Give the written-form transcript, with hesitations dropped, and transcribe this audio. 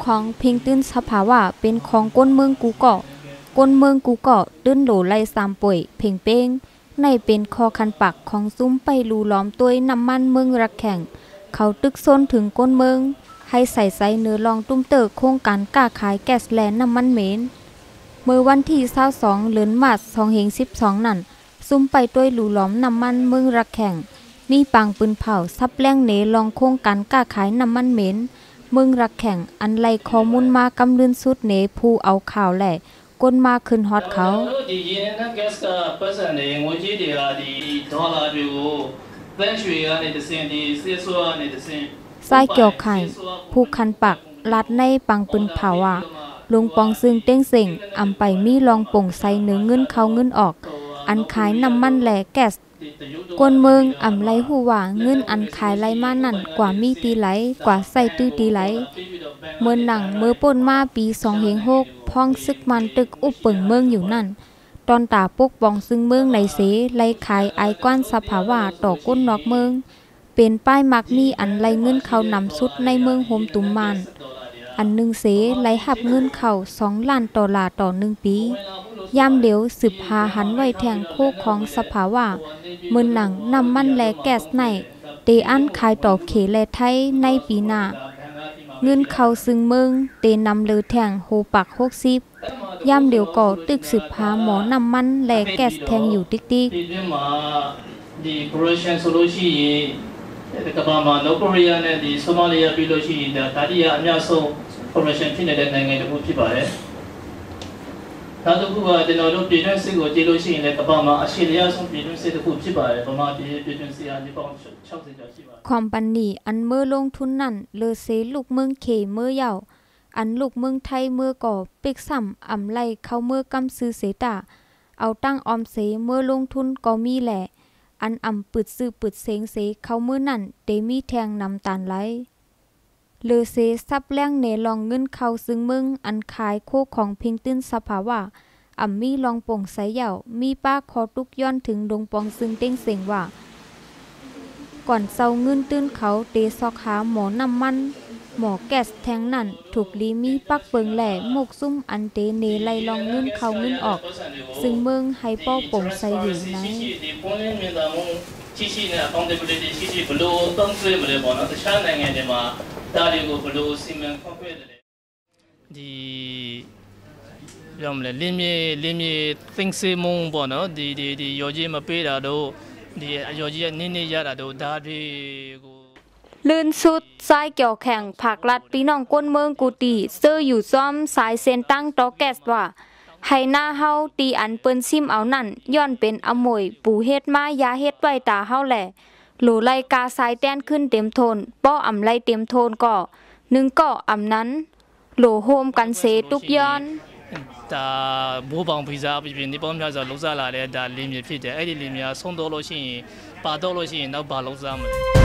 ของพิงตื้นสภาวะเป็นของก้นเมืองกูเกาะก้นเมืองกูเกาะตื้นโหลไล่3ป่วยเพ่งเป้งในเป็นคอคันปักของซุ้มไปรูล้อมตัวยน้ำมันเมืองรักแข่งเขาตึกซนถึงก้นเมืองให้ใส่เนื้อลองตุ้มเติกโครงการก้าขายแก๊สแลนน้ำมันเหม็นเมื่อวันที่22เดือนมาร์ช2012นั่นซุ้มไปด้วยรูล้อมน้ำมันเมืองรักแข่งมีปังปืนเผาซับแรงเนลองโครงการก้าขายน้ำมันเหม็นเมืองรักแข่งอันไล่ข้อมูลมากำลืนสุดเนผู้เอาข่าวแหล่ก้นมาขึ้นฮอตเขาสายเกี่ยวไข่ผู้คันปักลัดในปังปืนเผาอ่ะลุงปองซึ่งเต้งเส่งอำไปมีลองป่งใส่เนื้อเงินเข้าเงินออกอันขายน้ำมันแหล่แก๊สกวนเมืองอำไลหูว่าเงินอันขายไลมานั่นกว่ามีตีไหลกว่าใส่ตื้อตีไหลเมื่อหนังเมื่อป่นมาปี2006พ้องซึกมันตึกอุปเปิงเมืองอยู่นั่นตอนตาปกป้องซึ่งเมืองในเสไลขายไอก้อนสภาวะต่อก้นนอกเมืองเป็นป้ายมักมีอันไลเงินเขานำสุดในเมืองโฮมตุมมานอันหนึ่งเสไลหับเงินเขา2 ล้านดอลลาร์ต่อ1 ปียามเดียวสืบหาหันไว้แทงโคของสภาวะเมื่อหนังนำมันและแก๊สในเตอันขายต่อเขและไทยในปีหน้าเงินเขาซึ่งเมืองเตนำเลือแทงโฮปัก60ยามเดียวก็ตึกสืบหาหมอนำมันและแก๊สแทงอยู่ติ๊กကမ္ဘာမှာနော်ကိုရီးယားနဲ့ဒီဆိုမာလီယာပြီးလို့ရှိရင်ဒါတိယအများဆုံး corruption ဖြစ်နေတဲ့နိုင်ငံတစ်ခုဖြစ်ပါတယ်။နောက်တစ်ခုကကျွန်တော်တို့ပြည်တွင်းစစ်ကိုကြည့်လို့ရှိရင်လည်းကမ္ဘာမှာအရှိလျားဆုံးပြည်တွင်းစစ်တစ်ခုဖြစ်ပါတယ်။ဗမာပြည်ပြည်တွင်းစစ်ဟာဒီပေါင်း60ကျော်ရှိပါတယ်။คอมพานีอันเมื่อลงทุนนั่นเลอเซลูกเมืองเขเมื่อเยาอันลูกเมืองไทยเมื่อก่อปิกซ้ำอำไลเข้าเมื่อกำซื้อเสตาเอาตั้งออมเสเมื่อลงทุนก็มีแหละอันปึดซื้อปึดเสงเสเขามือนั่นเตมีแทงนำตานไหลเลอเซซับแรงเนลองเงินเขาซึ่งมึงอันขายโคของพิงตื้นสภาวะมีลองป่งใสเหย่ามีป้าคอตุกย้อนถึงดงปองซึ่งเต้งเสงว่าก่อนเศร้าเงินตื้นเขาเตซอกหาหมอน้ำมันหมอแก๊สแทงนั่นถูกลีมีปักเปิงแหล่หมกซุ่มอันเตเนไลลองเงินเขาเงินออกซึ่งเมืองให้ป้อป่งใสอยู่ไหนရှိရှိနဲ့ accountability ရှိရှိဘလို့သုံးစွဲမလဲပေါ့နော်တခြားနိုင်ငံတွေမှာဒါတွေကိုဘလို့စီမံခန့်ခွဲတယ်ဒီပြောမလဲလင်းမြေသိန်းစေမုံပေါ့နော်ဒီရော်ကြီးမပေးတာတော့ဒီရော်ကြီးကနင်းရတာတော့ဒါတွေကိုลื่นสุดสายเกี่ยวแข่งผักลัดพี่น้องก้นเมืองกูตีซื้ออยู่ซ้อมสายเส้นตั้งตอแก๊สว่าให้หน้าเฮาตีอันเปิ้นซิมเอานั่นย้อนเป็นอมวยปูเฮ็ดมายาเฮ็ดไว้ตาเฮาแหละโหลไลกาสายแต้นขึ้นเต็มโทนป้ออำไลเต็มโทนก็1ก็อำนั้นโหลโฮมกันเสตุกย้อนဒါဘိုးပေါင်းဗီဇာပြပြနေပေါင်းများစွာလှုပ်ရှားလာတဲ့ဒါလင်းမြေဖြစ်တယ်အဲ့ဒီလင်းမြေဆုံးတော့လို့ရှိရင်ပါတော့လို့ရှိရင်နောက်ပါလှုပ်ရှားမှာ